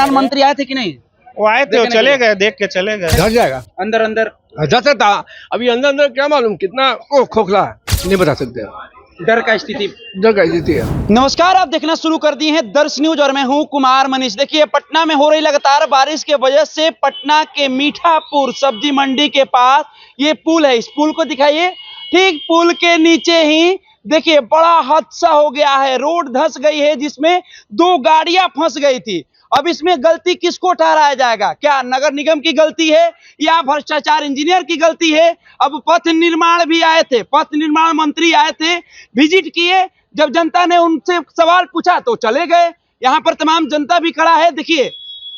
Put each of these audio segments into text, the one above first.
प्रधानमंत्री आए थे कि नहीं? वो आए थे, वो चले गए, देख के चले गए। धस जाएगा अंदर अंदर धस सकता। अभी अंदर अंदर क्या मालूम कितना खोखला है, नहीं बता सकते। डर का स्थिति डर का स्थिति है। नमस्कार, आप देखना शुरू कर दिए हैं दर्श न्यूज और मैं हूं कुमार मनीष। देखिए, पटना में हो रही लगातार बारिश के वजह से पटना के मीठापुर सब्जी मंडी के पास ये पुल है, इस पुल को दिखाइए। ठीक पुल के नीचे ही देखिए बड़ा हादसा हो गया है, रोड धंस गई है जिसमें 2 गाड़ियां फंस गई थी। अब इसमें गलती किसको ठहराया जाएगा? क्या नगर निगम की गलती है या भ्रष्टाचार इंजीनियर की गलती है? अब पथ निर्माण भी आए थे, पथ निर्माण मंत्री आए थे, विजिट किए। जब जनता ने उनसे सवाल पूछा तो चले गए। यहाँ पर तमाम जनता भी खड़ा है। देखिए,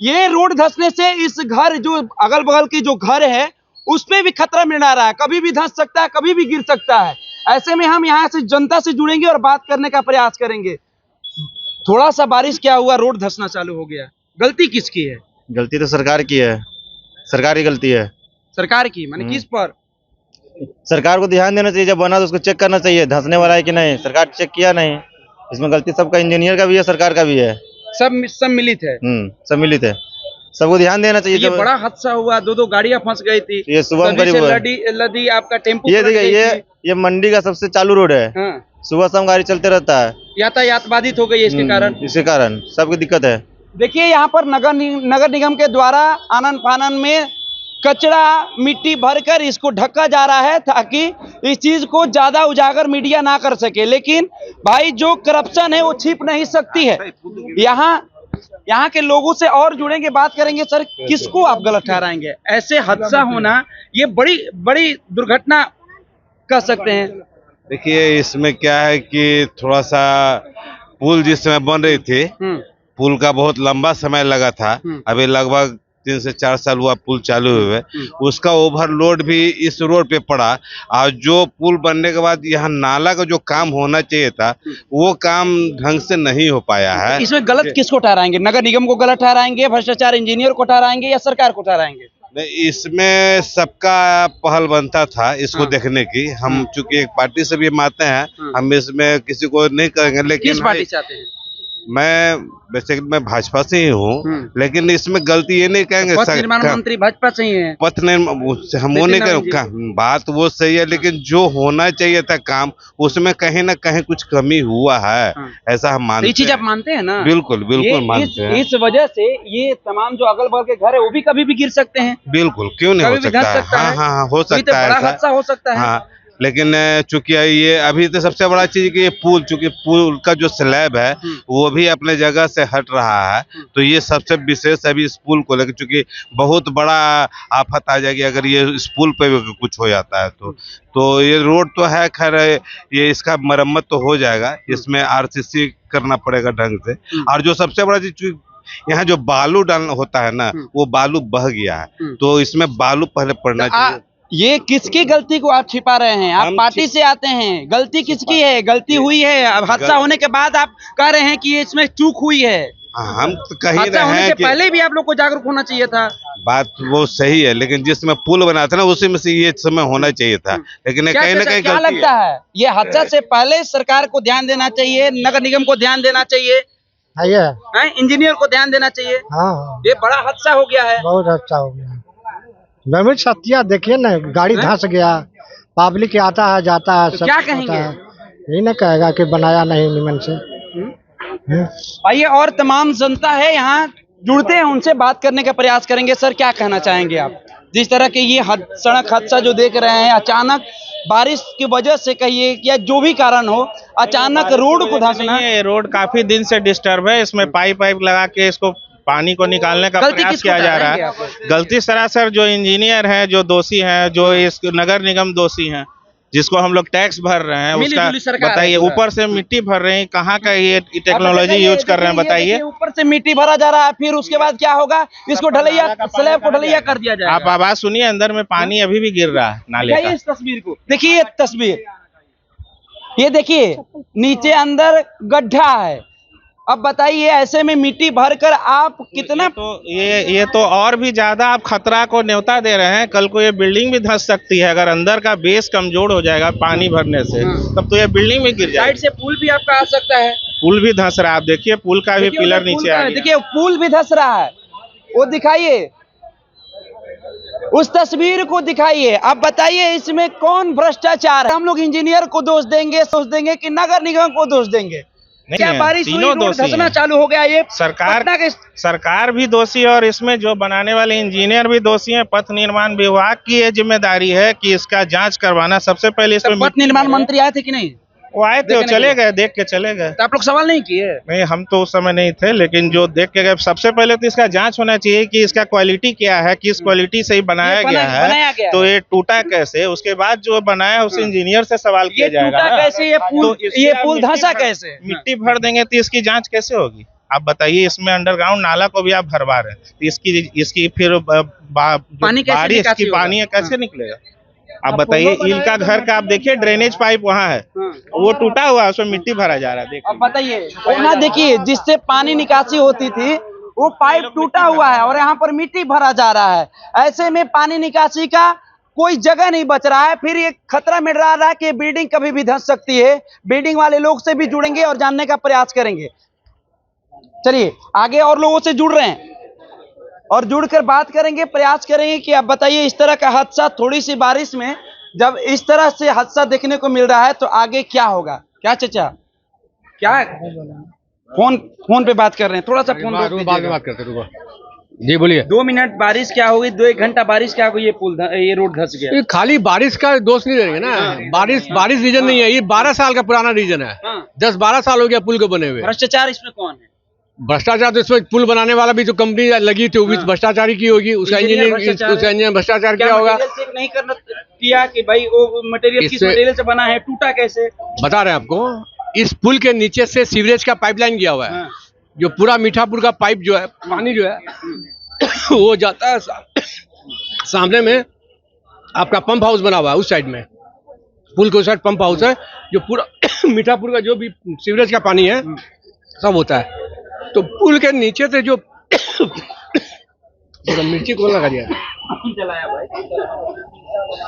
ये रोड धंसने से इस घर जो अगल बगल की जो घर है उस पे भी खतरा मिला रहा है, कभी भी धंस सकता है, कभी भी गिर सकता है। ऐसे में हम यहाँ से जनता से जुड़ेंगे और बात करने का प्रयास करेंगे। थोड़ा सा बारिश क्या हुआ, रोड धंसना चालू हो गया। गलती किसकी है? गलती तो सरकार की है, सरकारी गलती है। सरकार की माने किस पर? सरकार को ध्यान देना चाहिए, जब बना तो उसको चेक करना चाहिए धंसने वाला है कि नहीं। सरकार चेक किया नहीं, इसमें गलती सबका, इंजीनियर का भी है, सरकार का भी है, सब मिलित है। सम्मिलित है। सबको ध्यान देना चाहिए। ये बड़ा हादसा हुआ, 2 गाड़ियां फंस गई थी। ये सुबह करीब लदी आपका टेम्पो। ये देखिए, ये मंडी का सबसे चालू रोड है। हाँ। सुबह शाम गाड़ी चलते रहता है, यातायात बाधित हो गई है इसके कारण सबको दिक्कत है। देखिए, यहाँ पर नगर निगम के द्वारा आनन फानन में कचरा मिट्टी भरकर इसको ढका जा रहा है ताकि इस चीज को ज्यादा उजागर मीडिया ना कर सके। लेकिन भाई, जो करप्शन है वो छिप नहीं सकती है। यहाँ के लोगों से और जुड़ेंगे, बात करेंगे। सर, किसको आप गलत ठहराएंगे? ऐसे हादसा होना ये बड़ी बड़ी दुर्घटना कह सकते हैं। देखिए, इसमें क्या है कि थोड़ा सा पुल जिस समय बन रही थी, पुल का बहुत लंबा समय लगा था। अभी लगभग 3 से 4 साल हुआ पुल चालू हुए। उसका ओवरलोड भी इस रोड पे पड़ा और जो पुल बनने के बाद यहाँ नाला का जो काम होना चाहिए था वो काम ढंग से नहीं हो पाया है। इसमें गलत किसको ठहराएंगे? नगर निगम को गलत ठहराएंगे, भ्रष्टाचार इंजीनियर को ठहराएंगे या सरकार को ठहराएंगे? इसमें सबका पहल बनता था इसको देखने की। हम चूंकि एक पार्टी से भी मानते हैं, हम इसमें किसी को नहीं करेंगे। लेकिन किस पार्टी चाहते हैं? मैं भाजपा से ही हूँ, लेकिन इसमें गलती ये नहीं कहेंगे। पथ निर्माण मंत्री भाजपा से ही है। पथ निर्माण हम वो नहीं करेंगे, बात वो सही है, लेकिन जो होना चाहिए था काम उसमें कहीं ना कहीं कुछ कमी हुआ है, ऐसा हम मानते हैं। ये चीज आप मानते हैं ना? बिल्कुल मानते हैं। इस वजह से ये तमाम जो अगल बगल के घर है वो भी कभी भी गिर सकते हैं। बिल्कुल, क्यों नहीं हो सकता है? हाँ, हो सकता है, बड़ा हादसा हो सकता है। लेकिन चूंकि ये अभी तो सबसे बड़ा चीज कि ये पुल, चूंकि पुल का जो स्लैब है वो भी अपने जगह से हट रहा है, तो ये सबसे विशेष अभी इस पुल को लेकर, चूंकि बहुत बड़ा आफत आ जाएगी अगर ये इस पुल पे कुछ हो जाता है तो ये रोड तो है, खैर ये इसका मरम्मत तो हो जाएगा। इसमें RCC करना पड़ेगा ढंग से। और जो सबसे बड़ा चीज, यहाँ जो बालू डालना होता है ना, वो बालू बह गया है, तो इसमें बालू पहले पड़ना चाहिए। ये किसकी गलती को आप छिपा रहे हैं? आप पार्टी से आते हैं, गलती किसकी है? गलती हुई है, अब हादसा होने के बाद आप कह रहे हैं कि ये इसमें चूक हुई है। हम तो कह ही रहे हैं कि पहले भी आप लोग को जागरूक होना चाहिए था। बात वो सही है, लेकिन जिसमें पुल बना था ना उसी में से ये समय होना चाहिए था, लेकिन कहीं ना कहीं क्या लगता है ये हादसा से पहले सरकार को ध्यान देना चाहिए, नगर निगम को ध्यान देना चाहिए, इंजीनियर को ध्यान देना चाहिए? हाँ, ये बड़ा हादसा हो गया है, बहुत अच्छा हो गया। सत्या देखिए ना, गाड़ी धंस गया, पब्लिक आता है जाता है, तो क्या कहेंगे? यही ना कहेगा कि बनाया नहीं निमन से। आइए, और तमाम जनता है यहाँ, जुड़ते हैं, उनसे बात करने का प्रयास करेंगे। सर, क्या कहना चाहेंगे आप? जिस तरह के ये सड़क हादसा जो देख रहे हैं, अचानक बारिश की वजह से कहिए या जो भी कारण हो, अचानक रोड को धंसना। ये रोड काफी दिन से डिस्टर्ब है, इसमें पाइप लगा के इसको पानी को निकालने का प्रयास किया जा रहा है। गलती सरासर जो इंजीनियर है, जो दोषी है, जो इस नगर निगम दोषी है, जिसको हम लोग टैक्स भर रहे हैं, उसका बताइए। ऊपर से मिट्टी भर रहे हैं, कहाँ का ये टेक्नोलॉजी यूज कर रहे हैं बताइए। ऊपर से मिट्टी भरा जा रहा है, फिर उसके बाद क्या होगा? इसको ढलैया, स्लैब को ढलैया कर दिया जाएगा। आप आवाज सुनिए, अंदर में पानी अभी भी गिर रहा है नाले का। इस तस्वीर को देखिए, तस्वीर ये देखिए, नीचे अंदर गड्ढा है। अब बताइए, ऐसे में मिट्टी भरकर आप कितना ये तो और भी ज्यादा आप खतरा को न्योता दे रहे हैं। कल को ये बिल्डिंग भी धंस सकती है, अगर अंदर का बेस कमजोर हो जाएगा पानी भरने से, तब तो ये बिल्डिंग भी गिर जाएगी। साइड से पुल भी आपका आ सकता है। पुल भी धंस रहा है, आप देखिए पुल का भी पिलर नीचे आ गया। देखिए, पुल भी धंस रहा है। वो दिखाइए, उस तस्वीर को दिखाइए। अब बताइए इसमें कौन भ्रष्टाचार है? हम लोग इंजीनियर को दोष देंगे, सोच देंगे कि नगर निगम को दोष देंगे? नहीं क्या है, बारिश हुई तीनों रोड दोषी धंसना हैं। चालू हो गया? ये सरकार सरकार भी दोषी है और इसमें जो बनाने वाले इंजीनियर भी दोषी हैं। पथ निर्माण विभाग की ये जिम्मेदारी है कि इसका जांच करवाना। सबसे पहले इसमें पथ निर्माण मंत्री आए थे कि नहीं? वो आए थे, वो चले गए, देख के चले गए। तो आप लोग सवाल नहीं किए? नहीं, हम तो उस समय नहीं थे, लेकिन जो देख के गए, सबसे पहले तो इसका जांच होना चाहिए कि इसका क्वालिटी क्या है, किस क्वालिटी से ही बनाया गया है, तो ये टूटा कैसे। उसके बाद जो बनाया उस इंजीनियर से सवाल किया जाएगा टूटा ना। कैसे? ये पुल धंसा कैसे? मिट्टी भर देंगे तो इसकी जांच कैसे होगी? आप बताइए, इसमें अंडरग्राउंड नाला को भी आप भरवा रहे हैं, तो इसकी फिर बारिश की पानी कैसे निकलेगा? आप बताइए, इनका घर का आप देखिए, ड्रेनेज पाइप वहाँ है, वो टूटा हुआ है, उसमें मिट्टी भरा जा रहा है। देखिए, अब बताइए, वहाँ देखिए जिससे पानी निकासी होती थी वो पाइप टूटा हुआ है और यहाँ पर मिट्टी भरा जा रहा है। ऐसे में पानी निकासी का कोई जगह नहीं बच रहा है। फिर ये खतरा मंडरा रहा है कि बिल्डिंग कभी भी धंस सकती है। बिल्डिंग वाले लोग से भी जुड़ेंगे और जानने का प्रयास करेंगे। चलिए आगे और लोगों से जुड़ रहे हैं और जुड़कर बात करेंगे, प्रयास करेंगे कि आप बताइए, इस तरह का हादसा थोड़ी सी बारिश में जब इस तरह से हादसा देखने को मिल रहा है तो आगे क्या होगा? क्या चाचा, क्या फोन पे बात कर रहे हैं? थोड़ा सा फोन बाद में बात करते रुको। जी बोलिए। 2 मिनट बारिश क्या होगी, 2-1 घंटा बारिश क्या होगी, ये रोड धंस गया। ये खाली बारिश का दोष नहीं देंगे ना। बारिश रीजन नहीं है, ये 12 साल का पुराना रीजन है। 10-12 साल हो गया पुल को बने हुए। भ्रष्टाचार इसमें कौन है? भ्रष्टाचार तो इसमें पुल बनाने वाला भी जो कंपनी लगी थी वो भी भ्रष्टाचारी की होगी। उसका इंजीनियर भ्रष्टाचार किया होगा। चेक नहीं करना किया कि भाई वो मटेरियल किस मटेरियल से बना है, टूटा कैसे? बता रहे हैं आपको, इस पुल के नीचे से सीवरेज का पाइपलाइन गया हुआ है। जो पूरा मीठापुर का पाइप जो है, पानी जो है वो जाता है सामने में आपका पंप हाउस बना हुआ है। उस साइड में पुल के उस साइड पंप हाउस है। जो पूरा मीठापुर का जो भी सीवरेज का पानी है सब होता है। तो पुल के नीचे से जो मिर्ची को लगा दिया,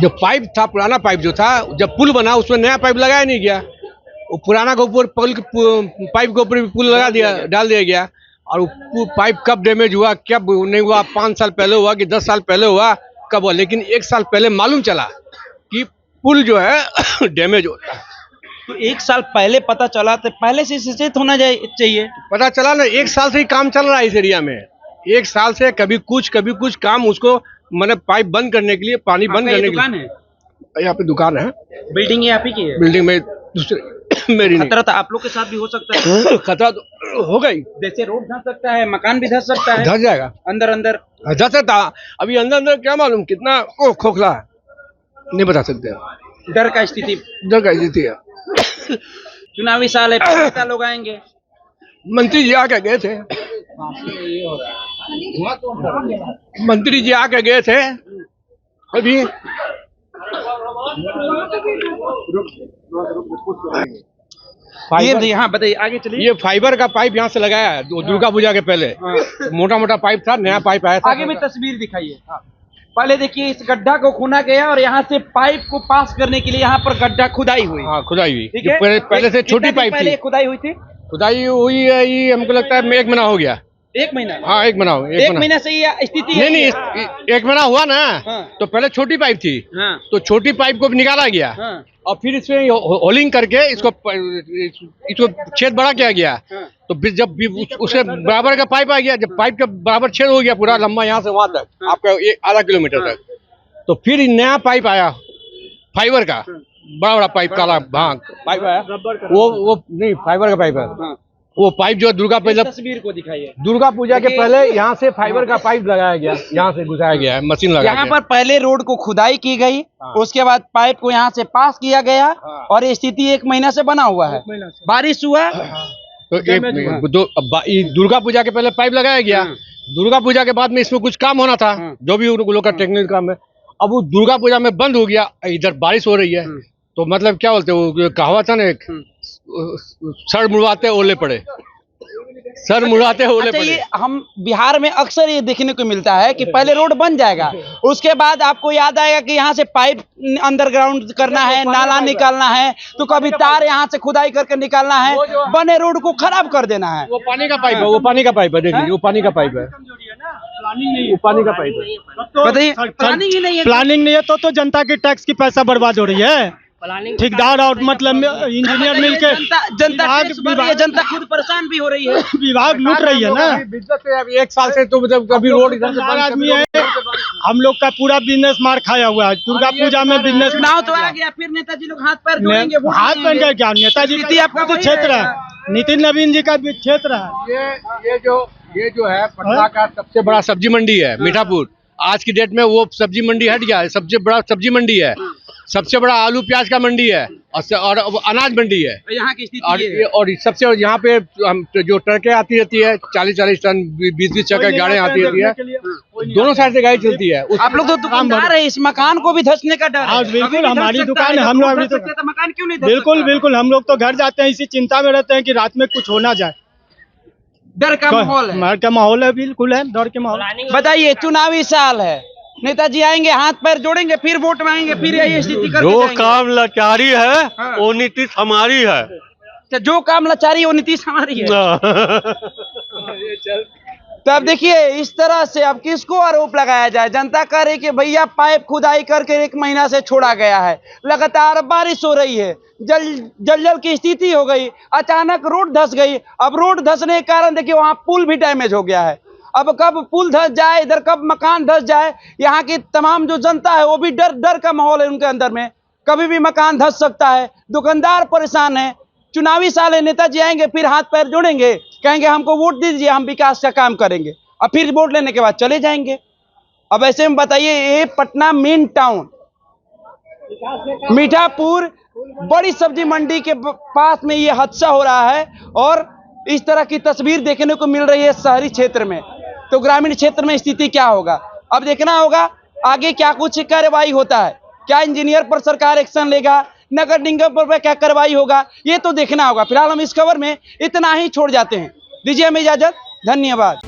जो पाइप था, पुराना पाइप जो था, जब पुल बना उसमें नया पाइप लगाया नहीं गया। वो पुराना के ऊपर पाइप के ऊपर पुल लगा दिया, डाल दिया गया। और वो पाइप कब डैमेज हुआ, कब नहीं हुआ, 5 साल पहले हुआ कि 10 साल पहले हुआ, कब हुआ, लेकिन 1 साल पहले मालूम चला कि पुल जो है डैमेज होता है। तो 1 साल पहले पता चला तो पहले से सचेत होना चाहिए। पता चला ना, 1 साल से ही काम चल रहा है इस एरिया में। 1 साल से कभी कुछ काम उसको मैंने पाइप बंद करने के लिए, पानी बंद करने के लिए। दुकान है यहाँ पे दुकान है, बिल्डिंग ये आप ही की है? बिल्डिंग में दूसरे मेरी नहीं। खतरा तो आप लोग के साथ भी हो सकता है। खतरा तो हो गई, जैसे रोड धंस सकता है, मकान भी धंस सकता है, धस जाएगा अंदर धस सकता। अभी अंदर क्या मालूम कितना खोखला है, नहीं बता सकते। डर का स्थिति है। चुनावी साल है, नेता लोग आएंगे। मंत्री जी आके गए थे, अभी हाँ बताइए, आगे चलिए। ये फाइबर का पाइप यहाँ से लगाया है दुर्गा पूजा के पहले। मोटा पाइप था, नया पाइप आया था। आगे भी तस्वीर दिखाइए। पहले देखिए, इस गड्ढा को खुना गया और यहाँ से पाइप को पास करने के लिए यहाँ पर गड्ढा खुदाई हुई। हाँ, खुदाई हुई। ठीक है, पहले से छोटी पाइप थी। खुदाई हुई थी। खुदाई हुई है, ये हमको लगता है 1 महीना हो गया। 1 महीना? हाँ, 1 महीना हो गया। 1 महीना से ये स्थिति है? नहीं, 1 महीना हुआ ना। हाँ। तो पहले छोटी पाइप थी। हाँ। तो छोटी पाइप को भी निकाला गया। हाँ। और फिर इसमें होलिंग करके इसको छेद बड़ा किया गया। हाँ। तो फिर जब उसके बराबर का पाइप आ गया, जब पाइप का बराबर छेद हो गया पूरा लंबा यहाँ से वहां तक, आपका आधा किलोमीटर तक, तो फिर नया पाइप आया फाइबर का, बड़ा पाइप, काला पाइप आया। वो नहीं, फाइबर का पाइप है। वो पाइप जो दुर्गा पूजा, तस्वीर को दिखाइए। दुर्गा पूजा के पहले यहाँ से फाइबर का पाइप लगाया गया, यहाँ से घुसाया गया है, मशीन लगाया यहाँ गया। पर पहले रोड को खुदाई की गई, उसके बाद पाइप को यहाँ से पास किया गया और ये स्थिति 1 महीना से बना हुआ है। बारिश हुआ तो दुर्गा पूजा के पहले पाइप लगाया गया। दुर्गा पूजा के बाद में इसमें कुछ काम होना था, जो भी उन लोग का टेक्निकल काम है। अब वो दुर्गा पूजा में बंद हो गया, इधर बारिश हो रही है। तो मतलब क्या बोलते वो कहावत है ना, एक सर मुड़वाते ओले पड़े, सर मुड़ाते ओले अच्छा, पड़े। ये हम बिहार में अक्सर ये देखने को मिलता है कि पहले रोड बन जाएगा, उसके बाद आपको याद आएगा कि यहाँ से पाइप अंडरग्राउंड करना है, नाला निकालना है, तो कभी तार यहाँ से खुदाई करके निकालना है, बने रोड को खराब कर देना है। वो पानी का पाइप है, वो पानी का पाइप है, देखिए वो पानी का पाइप है। पानी का पाइप है। बताइए, प्लानिंग ही नहीं है। प्लानिंग नहीं है तो जनता के टैक्स की पैसा बर्बाद हो रही है। ठेकेदार और मतलब इंजीनियर मिलके जनता टैक्स भर रही है, जनता खुद परेशान भी हो रही है। विभाग लूट रही है ना। बिजनेस से अभी 1 साल से तो मतलब कभी रोड इधर से बंद, आदमी है, हम लोग का पूरा बिजनेस मार खाया हुआ है। दुर्गा पूजा में बिजनेस चुनाव तो आ गया, फिर नेताजी लोग हाथ पैर जोड़ेंगे, वोट हाथ देंगे। बन गया क्या? नेताजी स्थिति का आपका तो वही क्षेत्र है। है, नितिन नवीन जी का भी क्षेत्र है। ये जो है पटना का सबसे बड़ा सब्जी मंडी है मीठापुर। आज की डेट में वो सब्जी मंडी हट गया है, सबसे बड़ा सब्जी मंडी है, सबसे बड़ा आलू प्याज का मंडी है और अनाज मंडी है। यहाँ की स्थिति ये है। और सबसे यहाँ पे जो ट्रकें आती रहती है 40-40 टन 20-20 चक्कर गाड़ियाँ आती रहती है, दोनों साइड से गाड़ी चलती है। आप लोग तो दुकानदार है, इस मकान को भी धंसने का डर हाँ, है। बिल्कुल, कभी भी हमारी धंस सकता दुकान है, है, हम जब लोग लोग अभी तो- धंस सकते हैं, मकान क्यों नहीं धंस बिल्कुल सकता है? बिल्कुल, हम लोग तो घर जाते हैं इसी चिंता में रहते हैं कि रात में कुछ हो ना जाए। डर का माहौल है। डर का माहौल है, बिल्कुल है डर के माहौल। बताइए, चुनावी साल है, नेताजी आएंगे, हाथ पैर जोड़ेंगे, फिर वोट मांगेंगे, फिर यही स्थिति करके जो जाएंगे। काम लाचारी है हाँ। वो नीतीश हमारी है। तो जो काम लाचारी वो नीतीश हमारी है। तो अब देखिए, इस तरह से अब किसको आरोप लगाया जाए? जनता कह रही कि भैया पाइप खुदाई करके 1 महीना से छोड़ा गया है, लगातार बारिश हो रही है, जल की स्थिति हो गई, अचानक रोड धंस गई। अब रोड धंसने के कारण देखिए वहां पुल भी डैमेज हो गया है। अब कब पुल धंस जाए, इधर कब मकान धंस जाए, यहाँ की तमाम जो जनता है वो भी डर का माहौल है उनके अंदर में, कभी भी मकान धंस सकता है। दुकानदार परेशान है। चुनावी साल है, नेताजी आएंगे, फिर हाथ पैर जोड़ेंगे, कहेंगे हमको वोट दीजिए, हम विकास का काम करेंगे, और फिर वोट लेने के बाद चले जाएंगे। अब ऐसे में बताइए, ये पटना मेन टाउन मीठापुर बड़ी सब्जी मंडी के पास में ये हादसा हो रहा है, और इस तरह की तस्वीर देखने को मिल रही है शहरी क्षेत्र में। तो ग्रामीण क्षेत्र में स्थिति क्या होगा, अब देखना होगा आगे क्या कुछ कार्रवाई होता है। क्या इंजीनियर पर सरकार एक्शन लेगा, नगर निगम पर क्या कार्रवाई होगा, ये तो देखना होगा। फिलहाल हम इस खबर में इतना ही छोड़ जाते हैं। दीजिए हमें इजाजत, धन्यवाद।